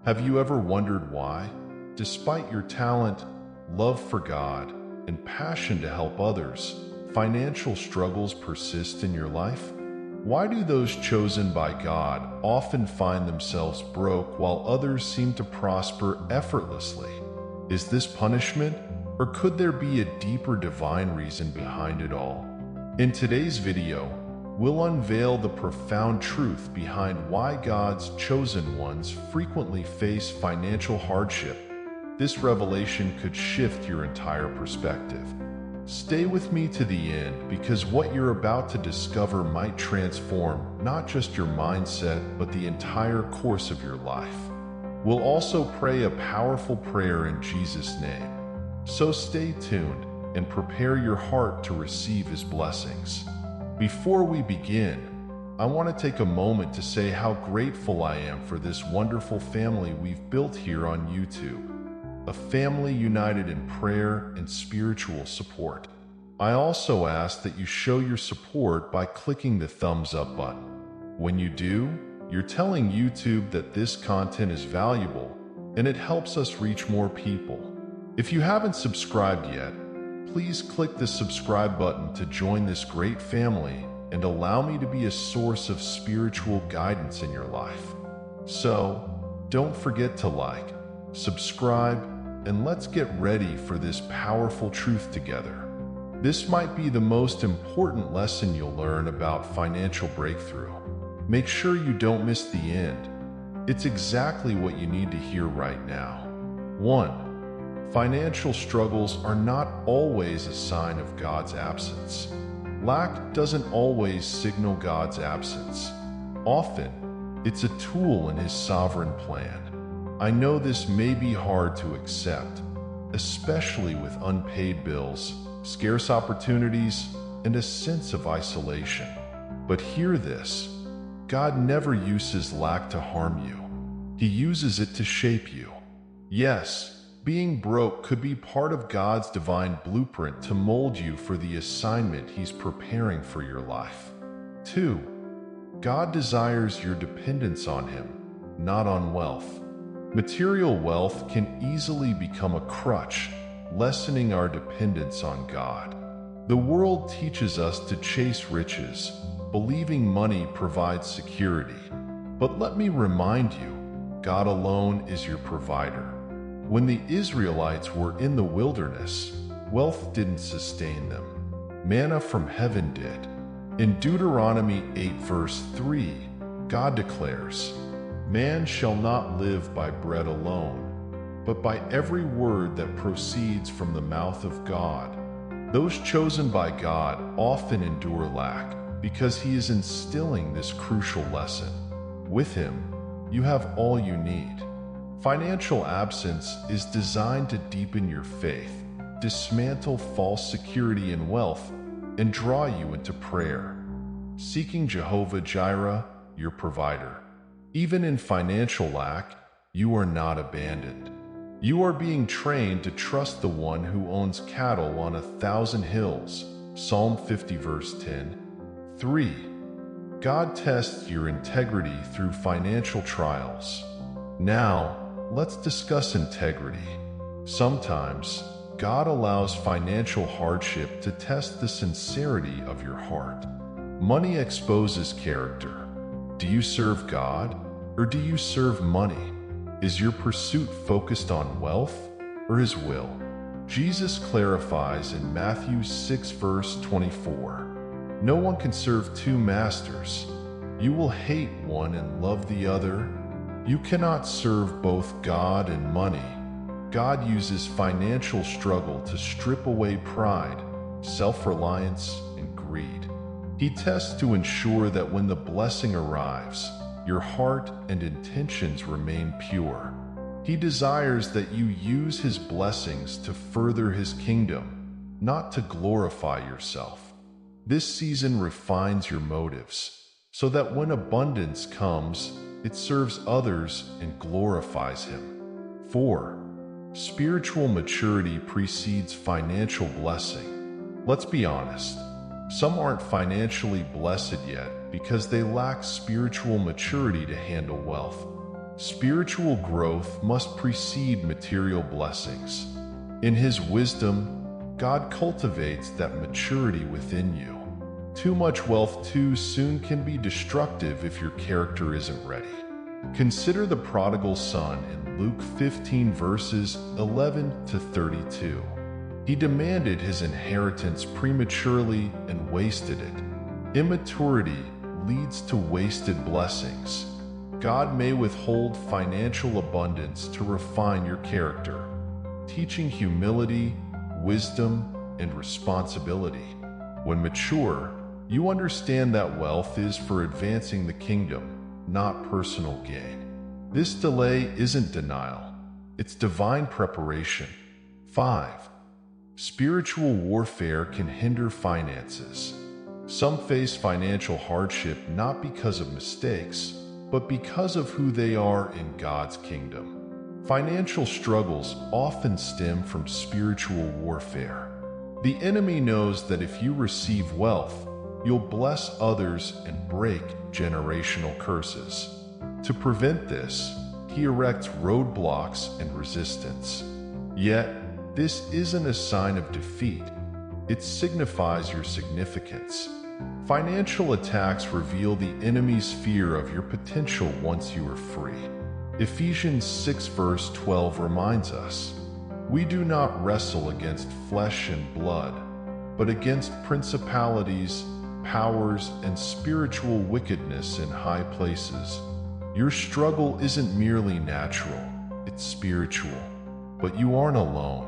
Have you ever wondered why, despite your talent, love for God, and passion to help others, financial struggles persist in your life? Why do those chosen by God often find themselves broke while others seem to prosper effortlessly? Is this punishment, or could there be a deeper divine reason behind it all? In today's video, we'll unveil the profound truth behind why God's chosen ones frequently face financial hardship. This revelation could shift your entire perspective. Stay with me to the end, because what you're about to discover might transform not just your mindset, but the entire course of your life. We'll also pray a powerful prayer in Jesus' name. So stay tuned and prepare your heart to receive His blessings. Before we begin, I want to take a moment to say how grateful I am for this wonderful family we've built here on YouTube. A family united in prayer and spiritual support. I also ask that you show your support by clicking the thumbs up button. When you do, you're telling YouTube that this content is valuable and it helps us reach more people. If you haven't subscribed yet, please click the subscribe button to join this great family and allow me to be a source of spiritual guidance in your life. So, don't forget to like, subscribe, and let's get ready for this powerful truth together. This might be the most important lesson you'll learn about financial breakthrough. Make sure you don't miss the end. It's exactly what you need to hear right now. 1. Financial struggles are not always a sign of God's absence. Lack doesn't always signal God's absence. Often, it's a tool in His sovereign plan. I know this may be hard to accept, especially with unpaid bills, scarce opportunities, and a sense of isolation. But hear this: God never uses lack to harm you. He uses it to shape you. Yes, being broke could be part of God's divine blueprint to mold you for the assignment He's preparing for your life. 2. God desires your dependence on Him, not on wealth. Material wealth can easily become a crutch, lessening our dependence on God. The world teaches us to chase riches, believing money provides security. But let me remind you, God alone is your provider. When the Israelites were in the wilderness, wealth didn't sustain them. Manna from heaven did. In Deuteronomy 8 verse 3, God declares, "Man shall not live by bread alone, but by every word that proceeds from the mouth of God." Those chosen by God often endure lack because He is instilling this crucial lesson. With Him, you have all you need. Financial absence is designed to deepen your faith, dismantle false security in wealth, and draw you into prayer, seeking Jehovah Jireh, your provider. Even in financial lack, you are not abandoned. You are being trained to trust the One who owns cattle on 1,000 hills. Psalm 50 verse 10. 3. God tests your integrity through financial trials. Now, let's discuss integrity. Sometimes, God allows financial hardship to test the sincerity of your heart. Money exposes character. Do you serve God, or do you serve money? Is your pursuit focused on wealth or His will? Jesus clarifies in Matthew 6 verse 24, "No one can serve two masters. You will hate one and love the other. You cannot serve both God and money." God uses financial struggle to strip away pride, self-reliance, and greed. He tests to ensure that when the blessing arrives, your heart and intentions remain pure. He desires that you use His blessings to further His kingdom, not to glorify yourself. This season refines your motives, so that when abundance comes, it serves others and glorifies Him. 4. Spiritual maturity precedes financial blessing. Let's be honest. Some aren't financially blessed yet because they lack spiritual maturity to handle wealth. Spiritual growth must precede material blessings. In His wisdom, God cultivates that maturity within you. Too much wealth too soon can be destructive if your character isn't ready. Consider the prodigal son in Luke 15 verses 11 to 32. He demanded his inheritance prematurely and wasted it. Immaturity leads to wasted blessings. God may withhold financial abundance to refine your character, teaching humility, wisdom, and responsibility. When mature, you understand that wealth is for advancing the kingdom, not personal gain. This delay isn't denial, it's divine preparation. 5. Spiritual warfare can hinder finances. Some face financial hardship not because of mistakes, but because of who they are in God's kingdom. Financial struggles often stem from spiritual warfare. The enemy knows that if you receive wealth, you'll bless others and break generational curses. To prevent this, he erects roadblocks and resistance. Yet, this isn't a sign of defeat. It signifies your significance. Financial attacks reveal the enemy's fear of your potential once you are free. Ephesians 6 verse 12 reminds us, "We do not wrestle against flesh and blood, but against principalities, powers, and spiritual wickedness in high places." Your struggle isn't merely natural, it's spiritual. But you aren't alone.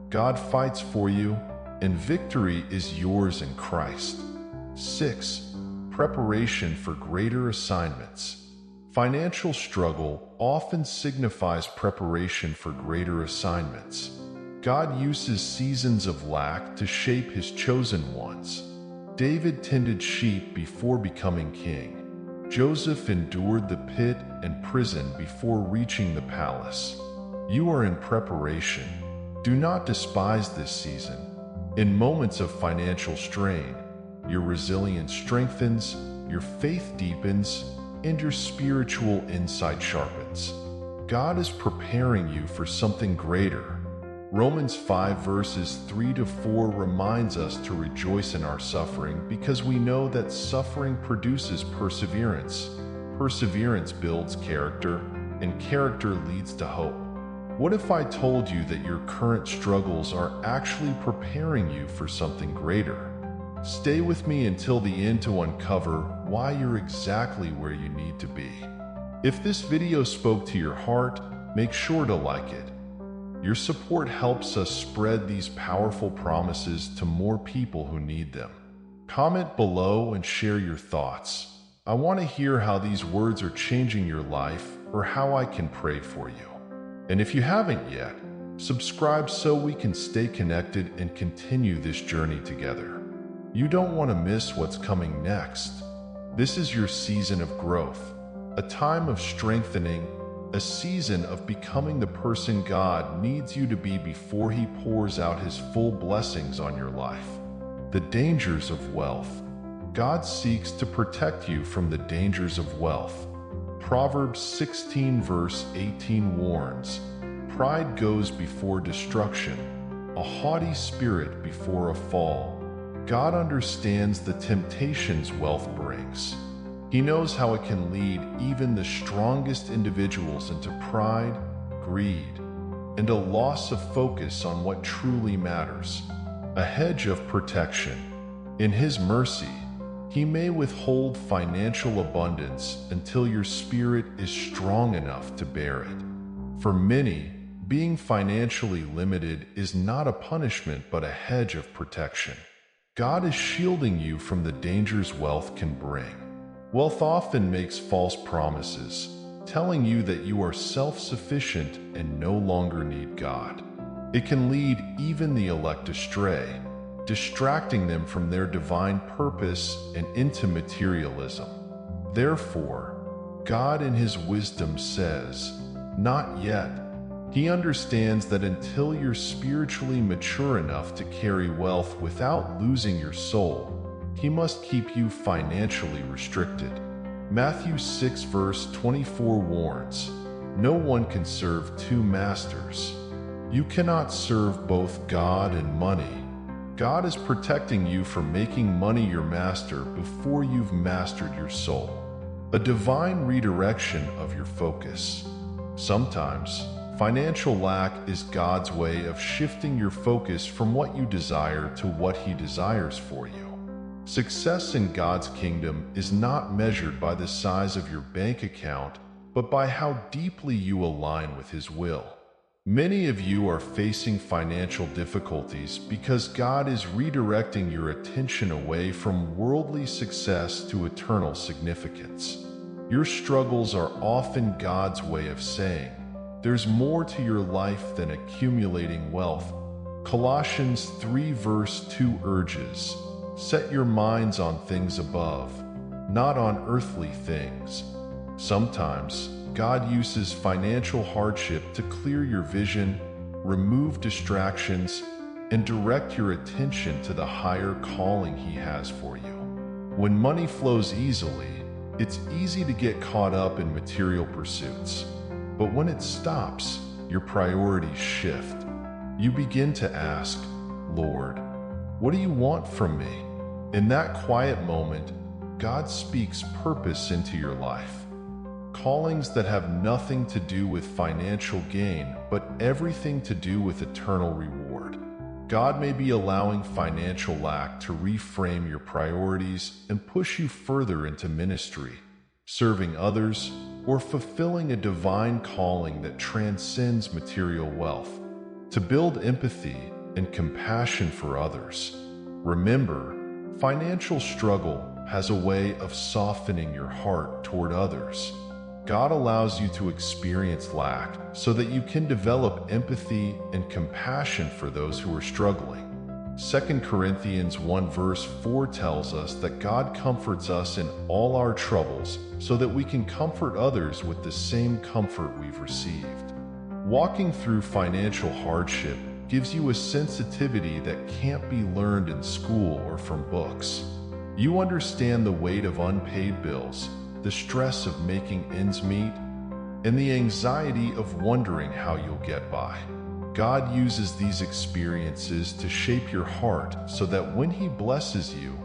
God fights for you, and victory is yours in Christ. 6. Preparation for greater assignments. Financial struggle often signifies preparation for greater assignments. God uses seasons of lack to shape His chosen ones. David tended sheep before becoming king. Joseph endured the pit and prison before reaching the palace. You are in preparation. Do not despise this season. In moments of financial strain, your resilience strengthens, your faith deepens, and your spiritual insight sharpens. God is preparing you for something greater. Romans 5 verses 3 to 4 reminds us to rejoice in our suffering because we know that suffering produces perseverance. Perseverance builds character, and character leads to hope. What if I told you that your current struggles are actually preparing you for something greater? Stay with me until the end to uncover why you're exactly where you need to be. If this video spoke to your heart, make sure to like it. Your support helps us spread these powerful promises to more people who need them. Comment below and share your thoughts. I want to hear how these words are changing your life or how I can pray for you. And if you haven't yet, subscribe so we can stay connected and continue this journey together. You don't want to miss what's coming next. This is your season of growth, a time of strengthening, a season of becoming the person God needs you to be before He pours out His full blessings on your life. The dangers of wealth. God seeks to protect you from the dangers of wealth. Proverbs 16 verse 18 warns, "Pride goes before destruction, a haughty spirit before a fall." God understands the temptations wealth brings. He knows how it can lead even the strongest individuals into pride, greed, and a loss of focus on what truly matters. A hedge of protection. In His mercy, He may withhold financial abundance until your spirit is strong enough to bear it. For many, being financially limited is not a punishment but a hedge of protection. God is shielding you from the dangers wealth can bring. Wealth often makes false promises, telling you that you are self-sufficient and no longer need God. It can lead even the elect astray, distracting them from their divine purpose and into materialism. Therefore, God in His wisdom says, "Not yet." He understands that until you're spiritually mature enough to carry wealth without losing your soul, He must keep you financially restricted. Matthew 6 verse 24 warns, no one can serve two masters. You cannot serve both God and money. God is protecting you from making money your master before you've mastered your soul. A divine redirection of your focus. Sometimes, financial lack is God's way of shifting your focus from what you desire to what He desires for you. Success in God's kingdom is not measured by the size of your bank account, but by how deeply you align with His will. Many of you are facing financial difficulties because God is redirecting your attention away from worldly success to eternal significance. Your struggles are often God's way of saying, there's more to your life than accumulating wealth. Colossians 3 verse 2 urges, set your minds on things above, not on earthly things. Sometimes, God uses financial hardship to clear your vision, remove distractions, and direct your attention to the higher calling He has for you. When money flows easily, it's easy to get caught up in material pursuits. But when it stops, your priorities shift. You begin to ask, Lord, what do you want from me? In that quiet moment, God speaks purpose into your life. Callings that have nothing to do with financial gain, but everything to do with eternal reward. God may be allowing financial lack to reframe your priorities and push you further into ministry, serving others, or fulfilling a divine calling that transcends material wealth, to build empathy and compassion for others. Remember, financial struggle has a way of softening your heart toward others. God allows you to experience lack so that you can develop empathy and compassion for those who are struggling. 2 Corinthians 1 verse 4 tells us that God comforts us in all our troubles so that we can comfort others with the same comfort we've received. Walking through financial hardship gives you a sensitivity that can't be learned in school or from books. You understand the weight of unpaid bills, the stress of making ends meet, and the anxiety of wondering how you'll get by. God uses these experiences to shape your heart so that when He blesses you,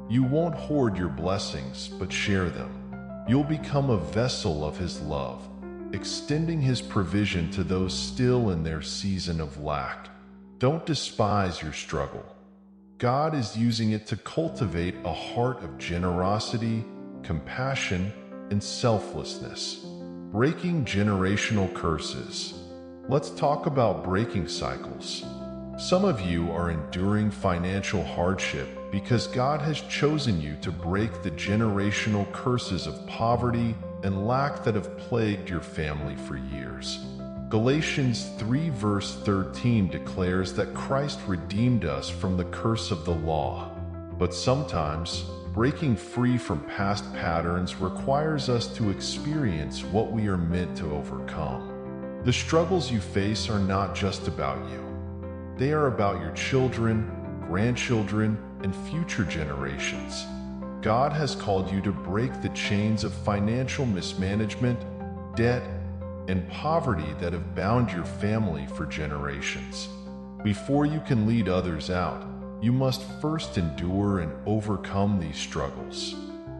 you won't hoard your blessings but share them. You'll become a vessel of His love, extending His provision to those still in their season of lack. Don't despise your struggle. God is using it to cultivate a heart of generosity, compassion, and selflessness. Breaking generational curses. Let's talk about breaking cycles. Some of you are enduring financial hardship because God has chosen you to break the generational curses of poverty and lack that have plagued your family for years. Galatians 3 verse 13 declares that Christ redeemed us from the curse of the law. But sometimes, breaking free from past patterns requires us to experience what we are meant to overcome. The struggles you face are not just about you. They are about your children, grandchildren, and future generations. God has called you to break the chains of financial mismanagement, debt, and poverty that have bound your family for generations. Before you can lead others out, you must first endure and overcome these struggles.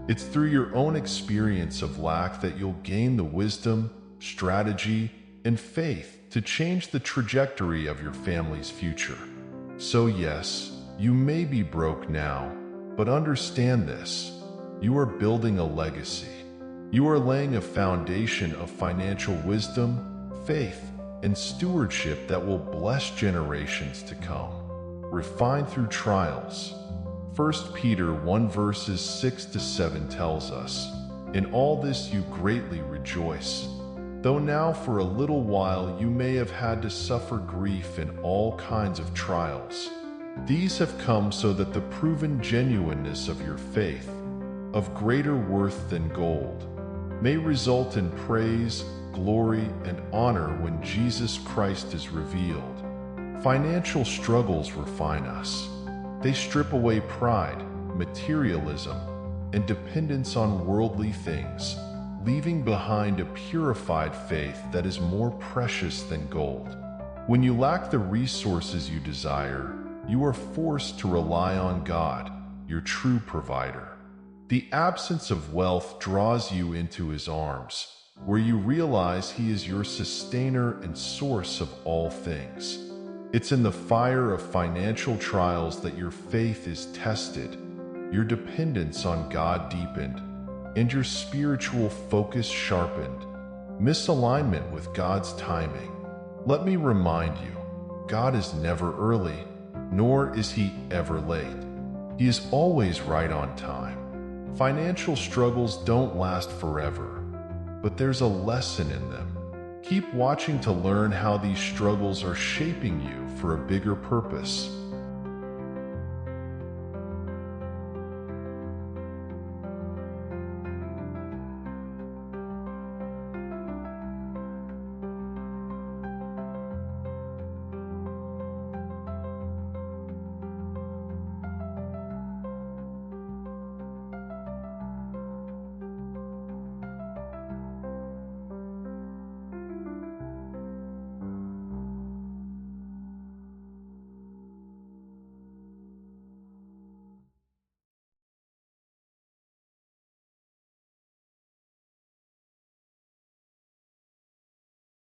It's through your own experience of lack that you'll gain the wisdom, strategy, and faith to change the trajectory of your family's future. So yes, you may be broke now, but understand this: you are building a legacy. You are laying a foundation of financial wisdom, faith, and stewardship that will bless generations to come. Refined through trials. 1 Peter 1 verses 6 to 7 tells us, "In all this you greatly rejoice, though now for a little while you may have had to suffer grief in all kinds of trials. These have come so that the proven genuineness of your faith, of greater worth than gold, may result in praise, glory, and honor when Jesus Christ is revealed." Financial struggles refine us. They strip away pride, materialism, and dependence on worldly things, leaving behind a purified faith that is more precious than gold. When you lack the resources you desire, you are forced to rely on God, your true provider. The absence of wealth draws you into His arms, where you realize He is your sustainer and source of all things. It's in the fire of financial trials that your faith is tested, your dependence on God deepened, and your spiritual focus sharpened. Misalignment with God's timing. Let me remind you, God is never early, nor is He ever late. He is always right on time. Financial struggles don't last forever, but there's a lesson in them. Keep watching to learn how these struggles are shaping you for a bigger purpose.